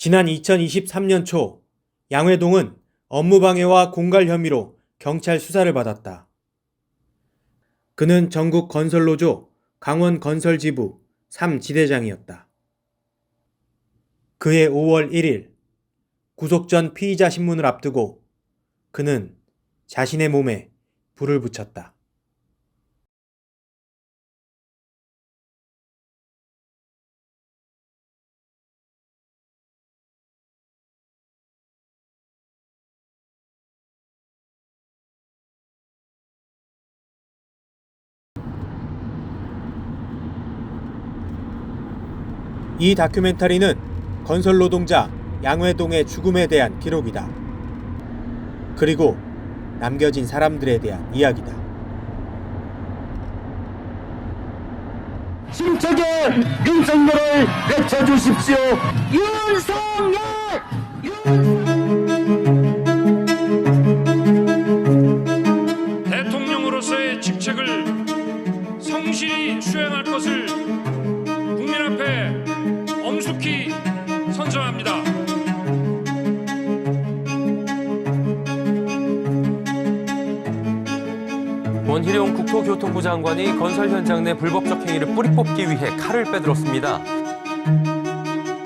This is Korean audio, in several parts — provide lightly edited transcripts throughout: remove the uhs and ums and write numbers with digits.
지난 2023년 초 양회동은 업무방해와 공갈 혐의로 경찰 수사를 받았다. 그는 전국 건설노조 강원건설지부 3지대장이었다. 그해 5월 1일 구속 전 피의자 신문을 앞두고 그는 자신의 몸에 불을 붙였다. 이 다큐멘터리는 건설 노동자 양회동의 죽음에 대한 기록이다. 그리고 남겨진 사람들에 대한 이야기다. 힘차게 윤석열을 외쳐주십시오. 대통령으로서의 직책을 성실히 수행할 것을 국민 앞에 엄숙히 선서합니다. 원희룡 국토교통부 장관이 건설 현장 내 불법적 행위를 뿌리 뽑기 위해 칼을 빼들었습니다.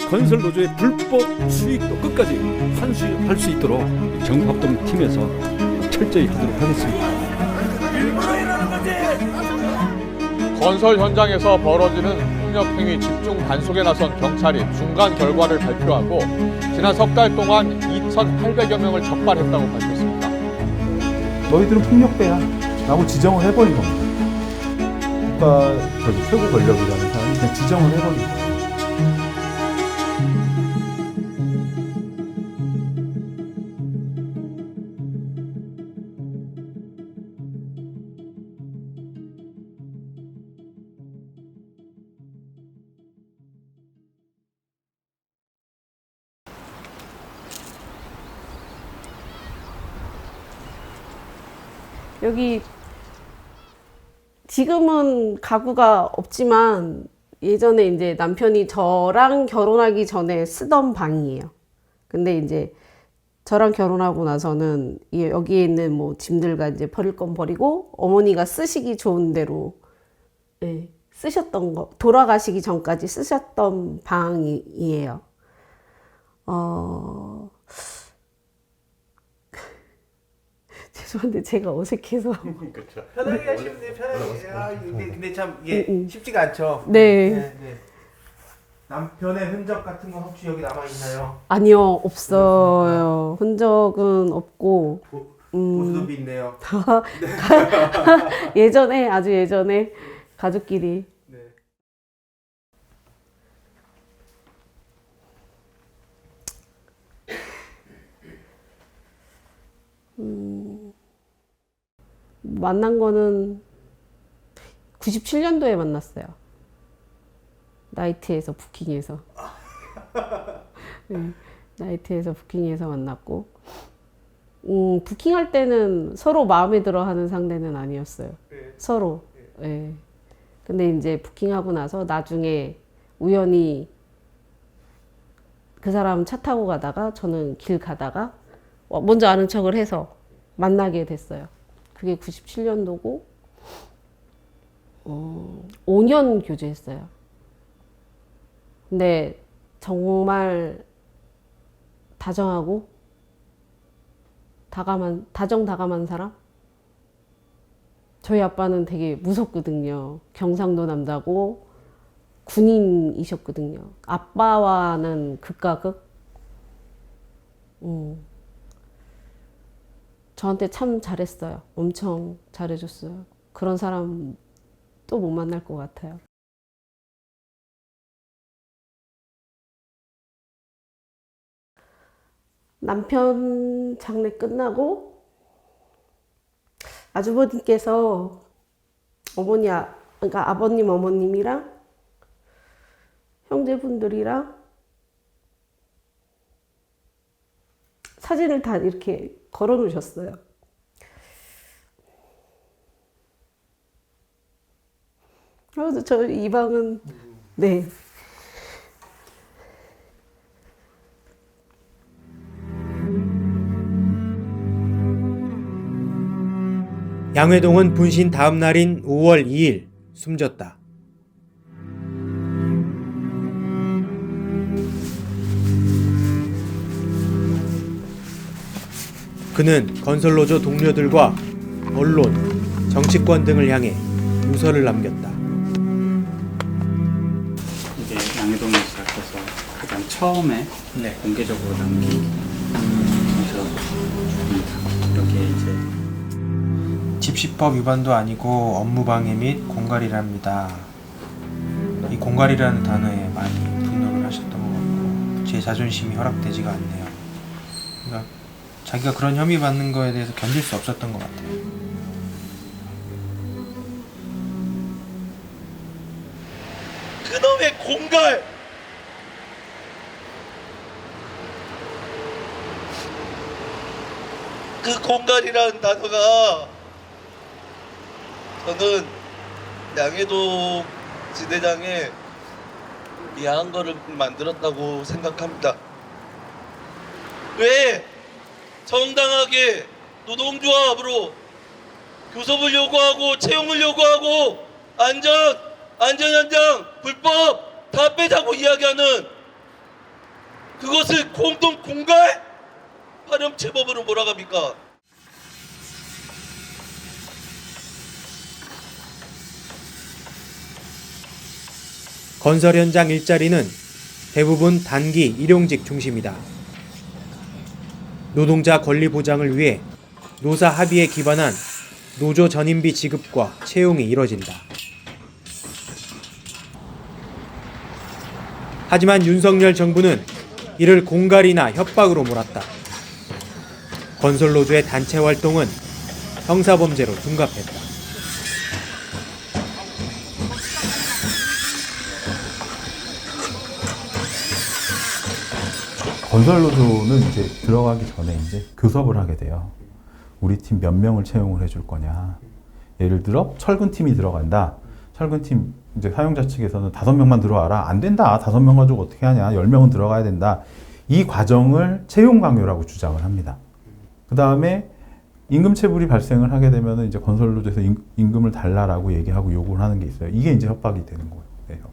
건설 노조의 불법 수익도 끝까지 환수할 수 있도록 정합동팀에서 철저히 하도록 하겠습니다. 건설 현장에서 벌어지는 폭력행위 집중 단속에 나선 경찰이 중간 결과를 발표하고 지난 석 달 동안 2,800여 명을 적발했다고 밝혔습니다. 너희들은 폭력배야 라고 지정을 해버린 겁니다. 국가 최고 권력이라는 사람이 그냥 지정을 해버린 거예요. 여기 지금은 가구가 없지만 예전에 이제 남편이 저랑 결혼하기 전에 쓰던 방이에요. 근데 이제 저랑 결혼하고 나서는 여기에 있는 뭐 짐들과 이제 버릴 건 버리고 어머니가 쓰시기 좋은 대로 쓰셨던 거, 돌아가시기 전까지 쓰셨던 방이에요. 죄송한데 제가 어색해서. 그렇죠. 편하게 하시면 돼요. 편하게. 근데 참 이게 쉽지가 않죠. 네. 남편의 흔적 같은 건 혹시 여기 남아 있나요? 아니요, 없어요. 흔적은 없고. 보수도비 있네요. 예전에, 아주 예전에 가족끼리. 네. 만난 거는 97년도에 만났어요. 나이트에서 부킹해서. 네, 나이트에서 부킹해서 만났고, 부킹할 때는 서로 마음에 들어 하는 상대는 아니었어요. 서로. 네. 근데 이제 부킹하고 나서 나중에 우연히 그 사람 차 타고 가다가 저는 길 가다가 먼저 아는 척을 해서 만나게 됐어요. 그게 97년도고 5년 교제했어요. 근데 정말 다정하고 다정다감한 사람? 저희 아빠는 되게 무섭거든요. 경상도 남자고 군인이셨거든요. 아빠와는 극과 극. 저한테 참 잘했어요. 엄청 잘해줬어요. 그런 사람 또 못 만날 것 같아요. 남편 장례 끝나고 아주버님께서 그러니까 아버님, 어머님이랑 형제분들이랑 사진을 다 이렇게 걸어 놓으셨어요. 그래서 저 이 방은 네 양회동은 분신 다음 날인 5월 2일 숨졌다. 그는 건설노조 동료들과 언론, 정치권 등을 향해 유서를 남겼다. 이게 양해동에 시작해서 가장 처음에 공개적으로 남긴 유서입니다. 여기에 이제 집시법 위반도 아니고 업무방해 및 공갈이랍니다. 이 공갈이라는 단어에 많이 분노를 하셨던 것 같고 제 자존심이 허락되지가 않네요. 그러니까 자기가 그런 혐의 받는 거에 대해서 견딜 수 없었던 것 같아요. 그놈의 공갈! 그 공갈이라는 단어가 저는 양해동 지대장에 이해한 거를 만들었다고 생각합니다. 왜 정당하게 노동조합으로 교섭을 요구하고 채용을 요구하고 안전 현장 불법 다 빼자고 이야기하는 그것을 공동 공갈 파렴치법으로 몰아갑니까? 건설 현장 일자리는 대부분 단기 일용직 중심이다. 노동자 권리 보장을 위해 노사 합의에 기반한 노조 전임비 지급과 채용이 이뤄진다. 하지만 윤석열 정부는 이를 공갈이나 협박으로 몰았다. 건설노조의 단체 활동은 형사범죄로 둔갑했다. 건설노조는 이제 들어가기 전에 이제 교섭을 하게 돼요. 우리 팀 몇 명을 채용을 해줄 거냐. 예를 들어 철근팀이 들어간다. 철근팀 이제 사용자 측에서는 5명만 들어와라. 안 된다. 5명 가지고 어떻게 하냐. 10명은 들어가야 된다. 이 과정을 채용 강요라고 주장을 합니다. 그 다음에 임금체불이 발생을 하게 되면 이제 건설노조에서 임금을 달라라고 얘기하고 요구를 하는 게 있어요. 이게 이제 협박이 되는 거예요.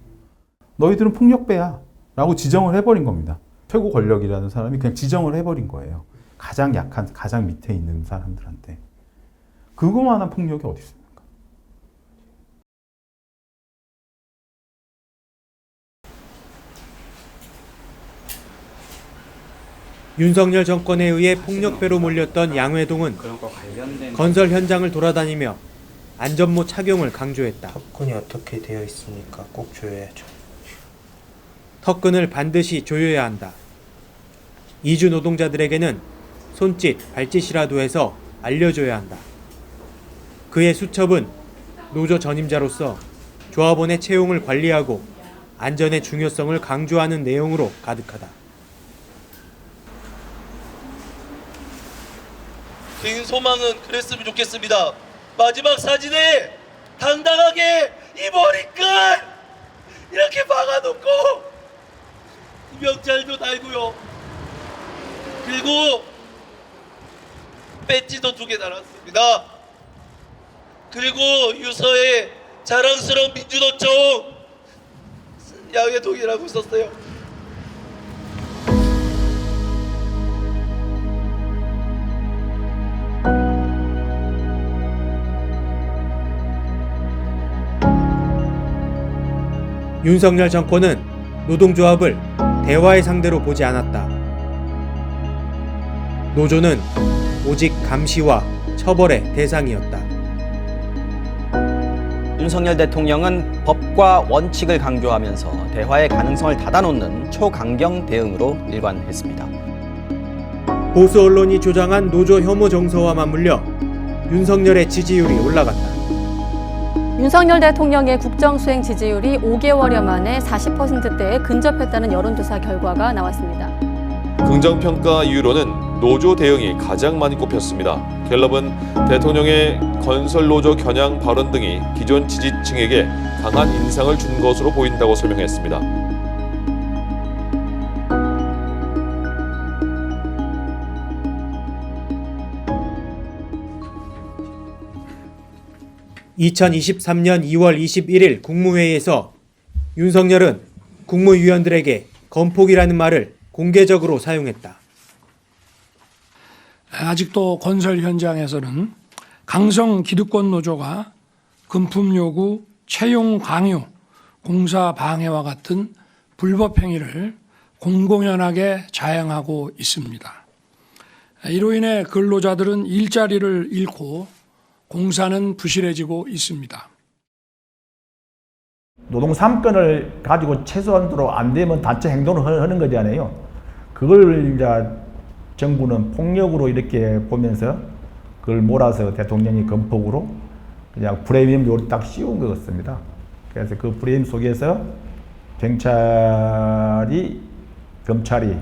너희들은 폭력배야. 라고 지정을 해버린 겁니다. 최고 권력이라는 사람이 그냥 지정을 해버린 거예요. 가장 약한, 가장 밑에 있는 사람들한테. 그거만한 폭력이 어디 있습니까? 윤석열 정권에 의해 폭력배로 몰렸던 양회동은 그런 거 관련된 건설 현장을 돌아다니며 안전모 착용을 강조했다. 턱끈이 어떻게 되어 있습니까? 꼭 조여야죠. 턱끈을 반드시 조여야 한다. 이주 노동자들에게는 손짓, 발짓이라도 해서 알려줘야 한다. 그의 수첩은 노조 전임자로서 조합원의 채용을 관리하고 안전의 중요성을 강조하는 내용으로 가득하다. 개인 소망은 그랬으면 좋겠습니다. 마지막 사진에 당당하게 이 머리끈 이렇게 박아놓고 명찰도 달고요. 그리고 배지도 2개 달았습니다. 그리고 유서에 자랑스러운 민주노총 양해동이라고 썼어요. 윤석열 정권은 노동조합을 대화의 상대로 보지 않았다. 노조는 오직 감시와 처벌의 대상이었다. 윤석열 대통령은 법과 원칙을 강조하면서 대화의 가능성을 닫아놓는 초강경 대응으로 일관했습니다. 보수 언론이 조장한 노조 혐오 정서와 맞물려 윤석열의 지지율이 올라갔다. 윤석열 대통령의 국정수행 지지율이 5개월여 만에 40%대에 근접했다는 여론조사 결과가 나왔습니다. 긍정평가 이유로는 노조 대응이 가장 많이 꼽혔습니다. 갤럽은 대통령의 건설노조 겨냥 발언 등이 기존 지지층에게 강한 인상을 준 것으로 보인다고 설명했습니다. 2023년 2월 21일 국무회의에서 윤석열은 국무위원들에게 건폭이라는 말을 공개적으로 사용했다. 아직도 건설 현장에서는 강성 기득권 노조가 금품 요구, 채용 강요, 공사 방해와 같은 불법 행위를 공공연하게 자행하고 있습니다. 이로 인해 근로자들은 일자리를 잃고 공사는 부실해지고 있습니다. 노동 3건을 가지고 최소한도로 안 되면 단체 행동을 하는 거잖아요. 그걸 이제 정부는 폭력으로 이렇게 보면서 그걸 몰아서 대통령이 건폭으로 그냥 프레임 요리 딱 씌운 것 같습니다. 그래서 그 프레임 속에서 검찰이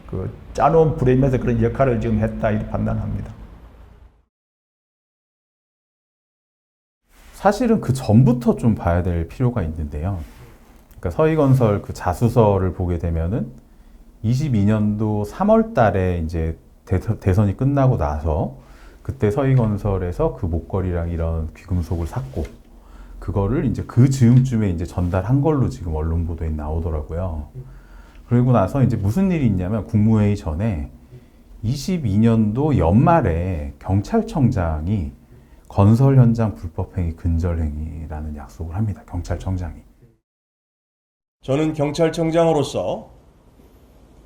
그 짜놓은 프레임에서 그런 역할을 지금 했다 이렇게 판단합니다. 사실은 그 전부터 좀 봐야 될 필요가 있는데요. 그러니까 서희건설 그 자수서를 보게 되면은 22년도 3월 달에 이제 대선이 끝나고 나서 그때 서희건설에서 그 목걸이랑 이런 귀금속을 샀고 그거를 이제 그 즈음쯤에 이제 전달한 걸로 지금 언론 보도에 나오더라고요. 그리고 나서 이제 무슨 일이 있냐면 국무회의 전에 22년도 연말에 경찰청장이 건설 현장 불법행위 근절행위라는 약속을 합니다. 경찰청장이. 저는 경찰청장으로서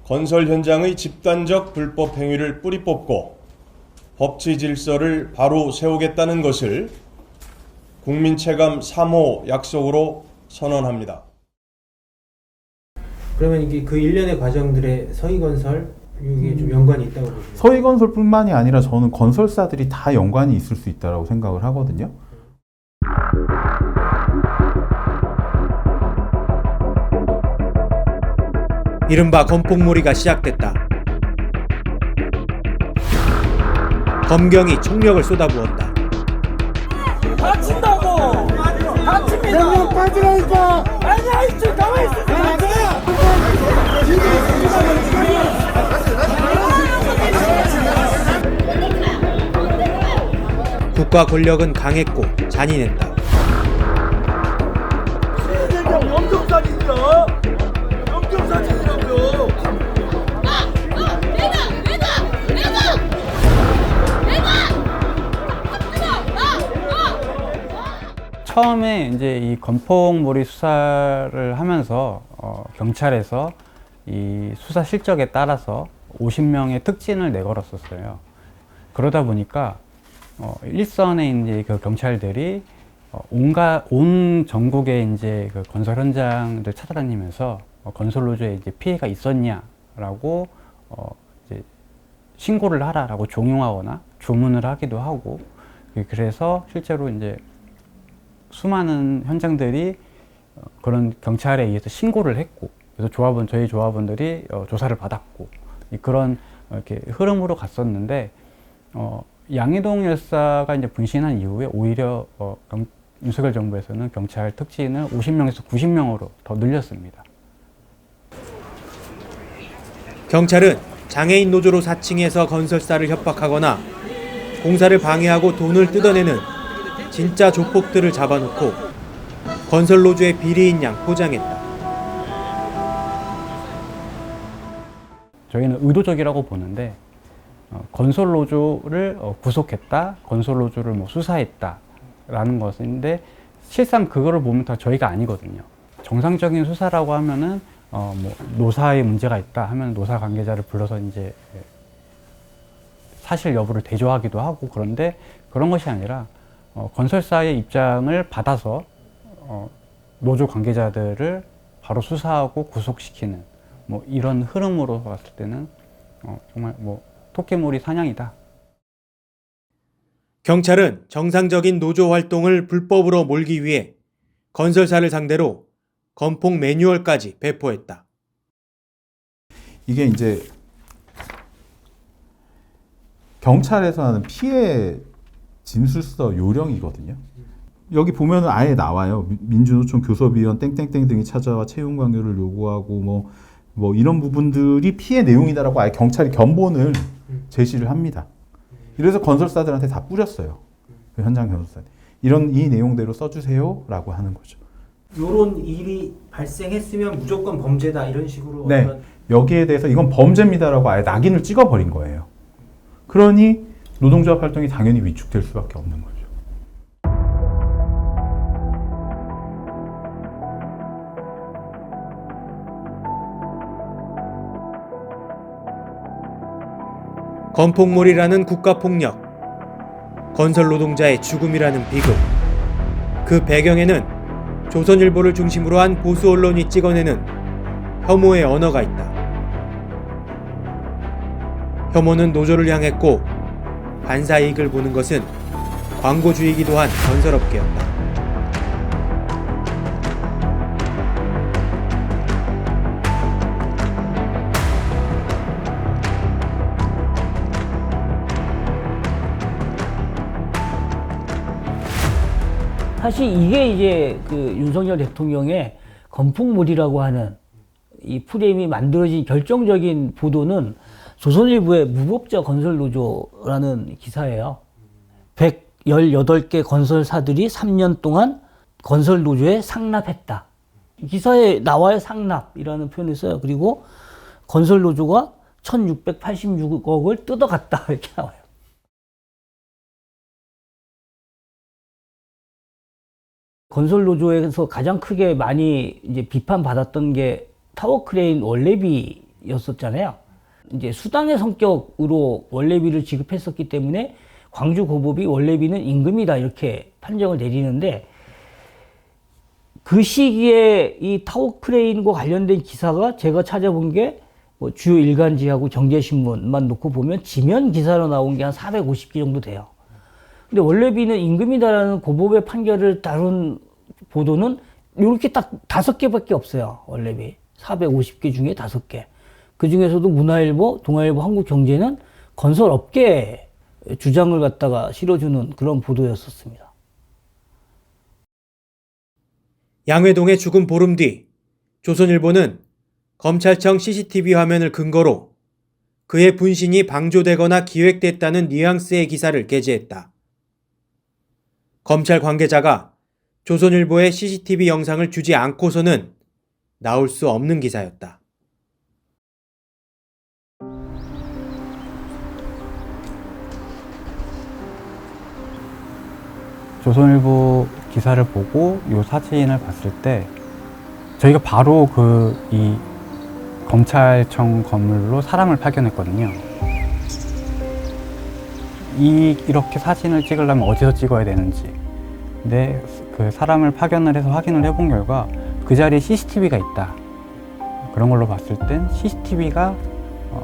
건설 현장의 집단적 불법 행위를 뿌리 뽑고 법치 질서를 바로 세우겠다는 것을 국민 체감 3호 약속으로 선언합니다. 그러면 이게 그 일련의 과정들에 서희건설 이게 좀 연관이 있다고 보세요? 서희건설뿐만이 아니라 저는 건설사들이 다 연관이 있을 수 있다고 생각을 하거든요. 이른바 건폭몰이가 시작됐다. 검경이 총력을 쏟아부었다. 다친다고! 다칩니다! 명령 빠지라니까! 아니야, 이쪽 가만히 있어! 국가 권력은 강했고 잔인했다. 영점사진이야! 영점사진이라고요! 처음에 이제 이 건폭몰이 수사를 하면서 경찰에서 이 수사 실적에 따라서 50명의 특진을 내걸었었어요. 그러다 보니까 일선에 이제 그 경찰들이 온 전국의 이제 그 건설 현장들 찾아다니면서 건설 노조에 이제 피해가 있었냐라고 이제 신고를 하라라고 종용하거나 주문을 하기도 하고, 그래서 실제로 이제 수많은 현장들이 그런 경찰에 의해서 신고를 했고, 그래서 저희 조합원들이 조사를 받았고, 그런 이렇게 흐름으로 갔었는데, 양희동 열사가 이제 분신한 이후에 오히려 윤석열 정부에서는 경찰 특진을 50명에서 90명으로 더 늘렸습니다. 경찰은 장애인 노조로 사칭해서 건설사를 협박하거나 공사를 방해하고 돈을 뜯어내는 진짜 조폭들을 잡아놓고 건설 노조의 비리인 양 포장했다. 저희는 의도적이라고 보는데, 건설 노조를 구속했다, 건설 노조를 뭐 수사했다라는 것인데, 실상 그거를 보면 다 저희가 아니거든요. 정상적인 수사라고 하면은 뭐 노사에 문제가 있다 하면 노사 관계자를 불러서 이제 사실 여부를 대조하기도 하고, 그런데 그런 것이 아니라 건설사의 입장을 받아서 노조 관계자들을 바로 수사하고 구속시키는 뭐 이런 흐름으로 봤을 때는 정말 뭐 토끼몰이 사냥이다. 경찰은 정상적인 노조 활동을 불법으로 몰기 위해 건설사를 상대로 건폭 매뉴얼까지 배포했다. 이게 이제 경찰에서 하는 피해 진술서 요령이거든요. 여기 보면은 아예 나와요. 민주노총 교섭위원 땡땡땡 등이 찾아와 채용 강요를 요구하고 뭐 이런 부분들이 피해 내용이다라고 아예 경찰이 견본을 제시를 합니다. 이래서 건설사들한테 다 뿌렸어요. 그 현장 변호사. 이 내용대로 써주세요라고 하는 거죠. 이런 일이 발생했으면 무조건 범죄다 이런 식으로. 네. 여기에 대해서 이건 범죄입니다라고 아예 낙인을 찍어버린 거예요. 그러니 노동조합 활동이 당연히 위축될 수밖에 없는 거죠. 건폭몰이라는 국가폭력, 건설 노동자의 죽음이라는 비극. 그 배경에는 조선일보를 중심으로 한 보수 언론이 찍어내는 혐오의 언어가 있다. 혐오는 노조를 향했고 반사 이익을 보는 것은 광고주의이기도 한 건설업계였다. 사실 이게 이제 그 윤석열 대통령의 건폭몰이라고 하는 이 프레임이 만들어진 결정적인 보도는 조선일보의 무법자 건설노조라는 기사예요. 118개 건설사들이 3년 동안 건설노조에 상납했다. 기사에 나와요. 상납이라는 표현을 써요. 그리고 건설노조가 1686억을 뜯어갔다 이렇게 나와요. 건설노조에서 가장 크게 많이 이제 비판받았던 게 타워크레인 원래비였었잖아요. 이제 수당의 성격으로 원래비를 지급했었기 때문에 광주고법이 원래비는 임금이다 이렇게 판정을 내리는데, 그 시기에 이 타워크레인과 관련된 기사가 제가 찾아본 게 뭐 주요 일간지하고 경제신문만 놓고 보면 지면 기사로 나온 게 한 450개 정도 돼요. 근데 원래비는 임금이다라는 고법의 판결을 다룬 보도는 이렇게 딱 5개밖에 없어요. 원래비 450개 중에 5개. 그 중에서도 문화일보, 동아일보, 한국경제는 건설업계에 주장을 갖다가 실어주는 그런 보도였었습니다. 양회동의 죽음 보름 뒤 조선일보는 검찰청 CCTV 화면을 근거로 그의 분신이 방조되거나 기획됐다는 뉘앙스의 기사를 게재했다. 검찰 관계자가 조선일보의 CCTV 영상을 주지 않고서는 나올 수 없는 기사였다. 조선일보 기사를 보고 이 사진을 봤을 때 저희가 바로 이 검찰청 건물로 사람을 파견했거든요. 이렇게 사진을 찍으려면 어디서 찍어야 되는지. 근데 그 사람을 파견을 해서 확인을 해본 결과 그 자리에 CCTV가 있다. 그런 걸로 봤을 땐 CCTV가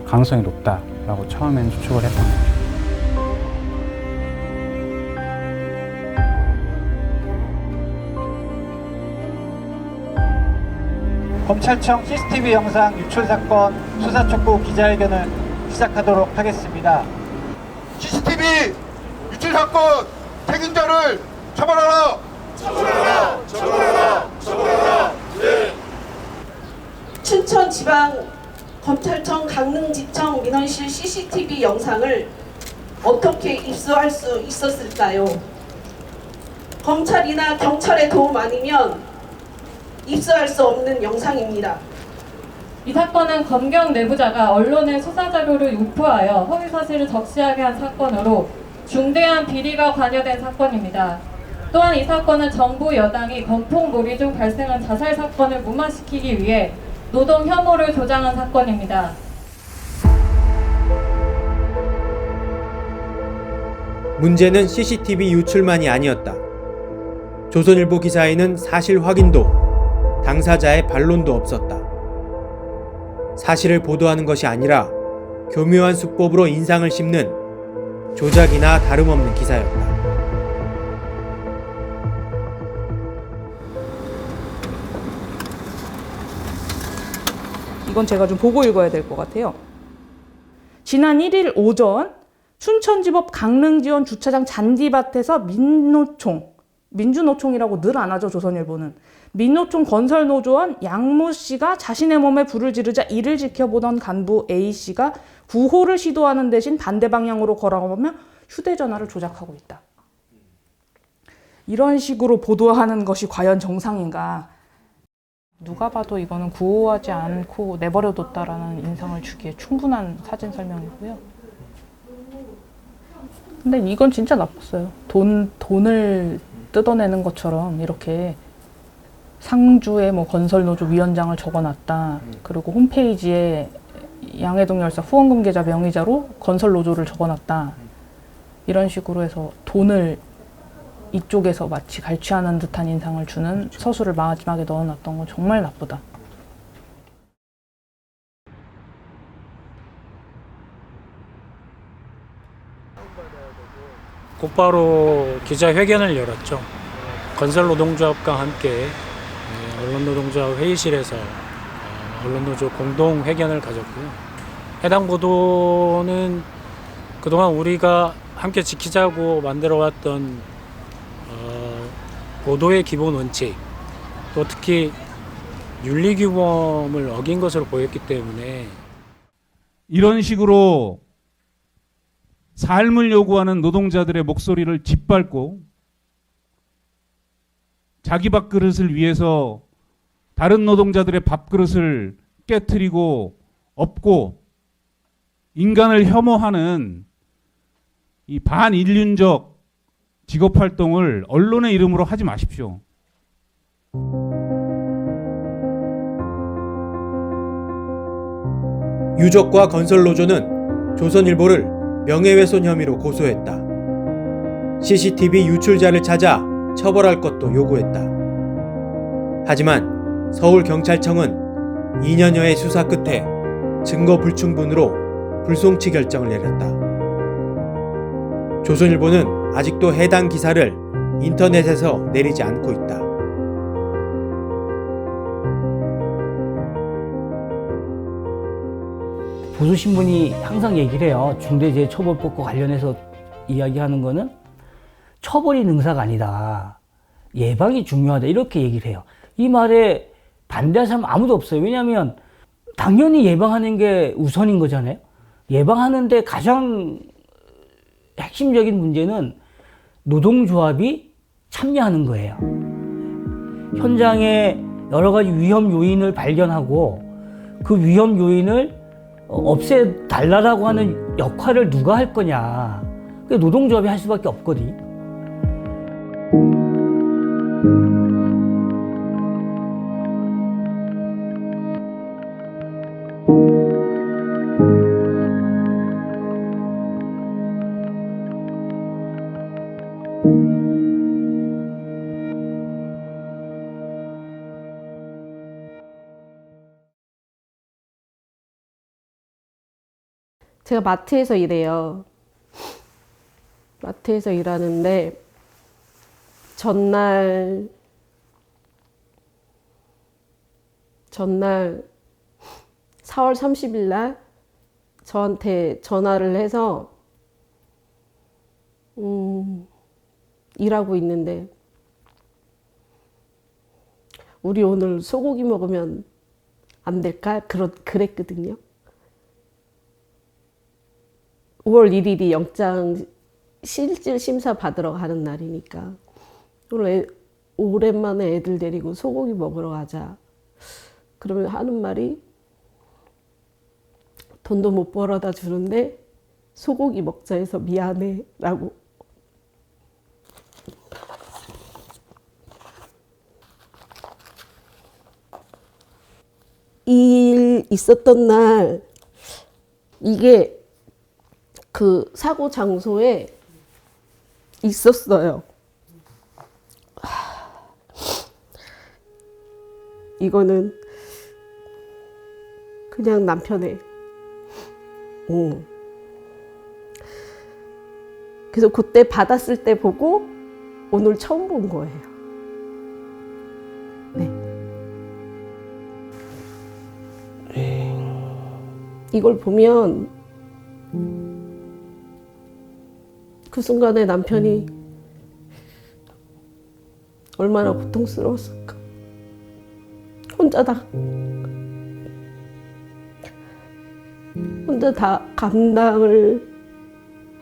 가능성이 높다라고 처음에는 추측을 했던 거죠. 검찰청 CCTV 영상 유출 사건 수사 촉구 기자회견을 시작하도록 하겠습니다. CCTV 유출 사건 책임자를 처벌하라! 처벌하라! 처벌하라! 처벌하라! 네. 춘천지방검찰청 강릉지청 민원실 CCTV 영상을 어떻게 입수할 수 있었을까요? 검찰이나 경찰의 도움 아니면 입수할 수 없는 영상입니다. 이 사건은 검경 내부자가 언론에 수사자료를 유포하여 허위사실을 적시하게 한 사건으로 중대한 비리가 관여된 사건입니다. 또한 이 사건은 정부 여당이 건폭몰이 중 발생한 자살 사건을 무마시키기 위해 노동 혐오를 조장한 사건입니다. 문제는 CCTV 유출만이 아니었다. 조선일보 기사에는 사실 확인도 당사자의 반론도 없었다. 사실을 보도하는 것이 아니라 교묘한 수법으로 인상을 씹는 조작이나 다름없는 기사였다. 이건 제가 좀 보고 읽어야 될 것 같아요. 지난 1일 오전 춘천지법 강릉지원 주차장 잔디밭에서 민주노총이라고 늘 안 하죠, 조선일보는. 민노총 건설노조원 양모 씨가 자신의 몸에 불을 지르자 이를 지켜보던 간부 A 씨가 구호를 시도하는 대신 반대 방향으로 걸어가며 휴대전화를 조작하고 있다. 이런 식으로 보도하는 것이 과연 정상인가? 누가 봐도 이거는 구호하지 않고 내버려뒀다라는 인상을 주기에 충분한 사진 설명이고요. 근데 이건 진짜 나빴어요. 돈을 뜯어내는 것처럼 이렇게 상주에 뭐 건설노조 위원장을 적어놨다. 그리고 홈페이지에 양해동 열사 후원금 계좌 명의자로 건설노조를 적어놨다. 이런 식으로 해서 돈을 이쪽에서 마치 갈취하는 듯한 인상을 주는 서술을 마지막에 넣어놨던 건 정말 나쁘다. 곧바로 기자회견을 열었죠. 건설노동조합과 함께 언론노동조합 회의실에서 언론노조 공동회견을 가졌고요. 해당 보도는 그동안 우리가 함께 지키자고 만들어왔던 보도의 기본 원칙, 또 특히 윤리규범을 어긴 것으로 보였기 때문에 이런 식으로 삶을 요구하는 노동자들의 목소리를 짓밟고 자기 밥그릇을 위해서 다른 노동자들의 밥그릇을 깨트리고 엎고 인간을 혐오하는 이 반인륜적 직업활동을 언론의 이름으로 하지 마십시오. 유족과 건설노조는 조선일보를 명예훼손 혐의로 고소했다. CCTV 유출자를 찾아 처벌할 것도 요구했다. 하지만 서울경찰청은 2년여의 수사 끝에 증거 불충분으로 불송치 결정을 내렸다. 조선일보는 아직도 해당 기사를 인터넷에서 내리지 않고 있다. 보수신문이 항상 얘기를 해요. 중대재해처벌법과 관련해서 이야기하는 거는 처벌이 능사가 아니다. 예방이 중요하다. 이렇게 얘기를 해요. 이 말에 반대하는 사람 아무도 없어요. 왜냐하면 당연히 예방하는 게 우선인 거잖아요. 예방하는데 가장 핵심적인 문제는 노동조합이 참여하는 거예요. 현장에 여러 가지 위험 요인을 발견하고 그 위험 요인을 없애달라고 하는 역할을 누가 할 거냐. 그게 노동조합이 할 수밖에 없거든. 제가 마트에서 일해요. 마트에서 일하는데 전날 4월 30일 날 저한테 전화를 해서 일하고 있는데 우리 오늘 소고기 먹으면 안 될까? 그랬거든요. 5월 1일이 영장 실질 심사 받으러 가는 날이니까 오늘 오랜만에 애들 데리고 소고기 먹으러 가자. 그러면 하는 말이 돈도 못 벌어다 주는데 소고기 먹자 해서 미안해 라고. 이 일 있었던 날 이게 그 사고 장소에 있었어요. 이거는 그냥 남편의. 그래서 그때 받았을 때 보고 오늘 처음 본 거예요. 네. 이걸 보면 그 순간에 남편이 얼마나 고통스러웠을까. 혼자 다 감당을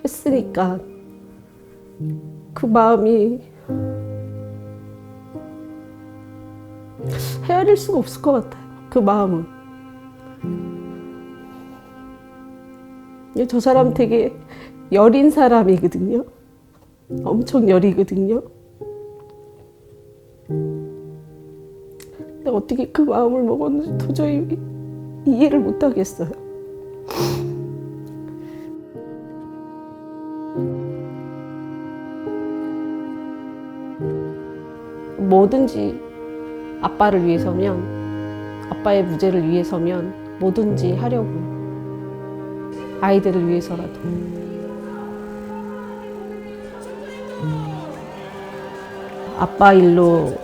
했으니까 그 마음이 헤아릴 수가 없을 것 같아요. 그 마음은. 저 사람 되게 여린 사람이거든요. 엄청 여리거든요. 근데 어떻게 그 마음을 먹었는지 도저히 이해를 못 하겠어요. 뭐든지 아빠를 위해서면, 아빠의 무죄를 위해서면 뭐든지 하려고. 아이들을 위해서라도. 아빠 일로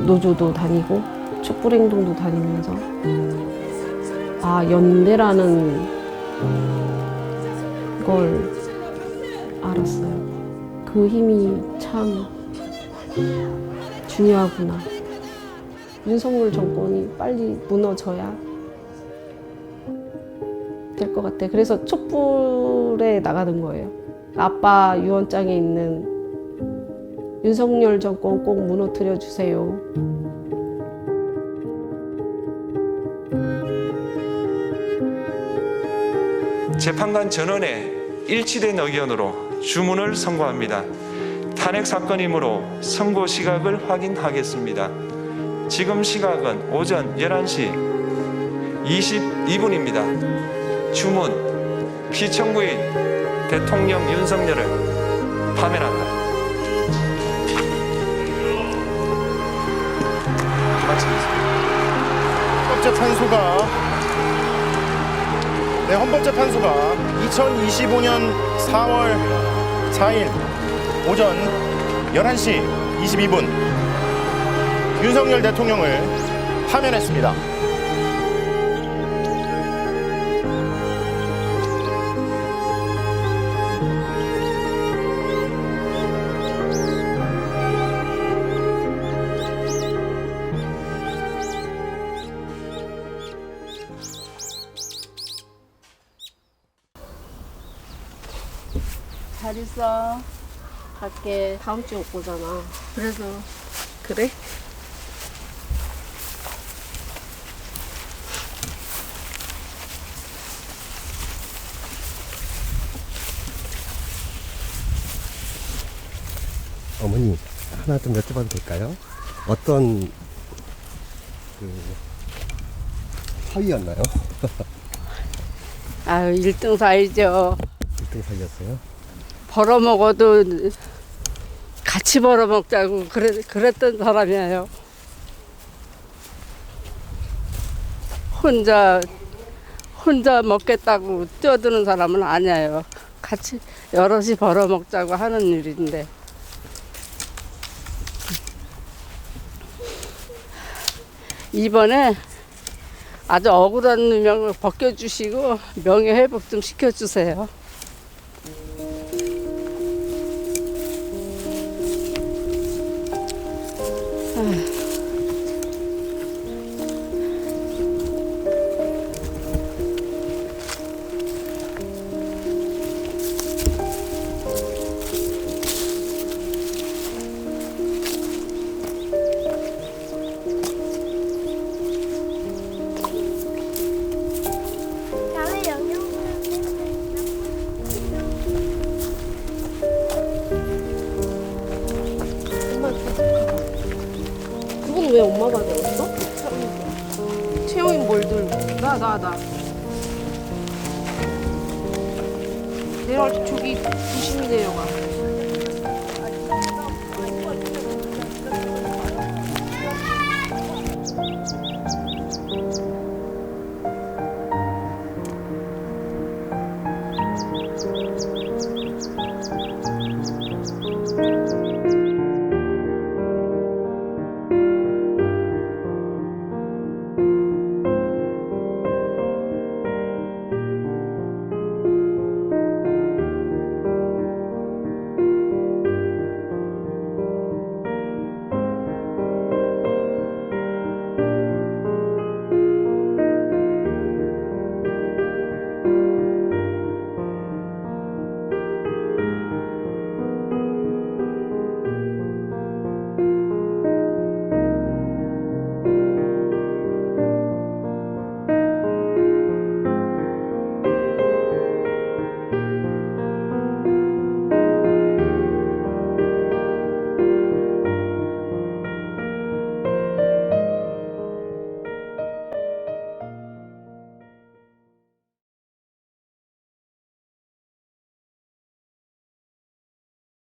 노조도 다니고 촛불행동도 다니면서 연대라는 걸 알았어요. 그 힘이 참 중요하구나. 윤석열 정권이 빨리 무너져야 될 것 같아. 그래서 촛불에 나가는 거예요. 아빠 유언장에 있는 윤석열 정권 꼭 무너뜨려 주세요. 재판관 전원의 일치된 의견으로 주문을 선고합니다. 탄핵 사건이므로 선고 시각을 확인하겠습니다. 지금 시각은 오전 11시 22분입니다. 주문, 피청구인 대통령 윤석열을 파면한다. 헌법재판소가 2025년 4월 4일 오전 11시 22분 윤석열 대통령을 파면했습니다. 잘 있어. 갈게. 다음 주에 못 보잖아. 그래서. 그래? 어머니, 하나 좀 여쭤봐도 될까요? 어떤 사위였나요? 1등 사이죠. 1등 사위였어요? 벌어먹어도 같이 벌어먹자고 그랬던 사람이에요. 혼자 먹겠다고 뛰어드는 사람은 아니에요. 같이 여럿이 벌어먹자고 하는 일인데. 이번에 아주 억울한 누명을 벗겨주시고 명예회복 좀 시켜주세요. 그건 왜 엄마가 들었어? 채영이 뭘 들고? 나. 내려갈 때 저기 조심히 내려가.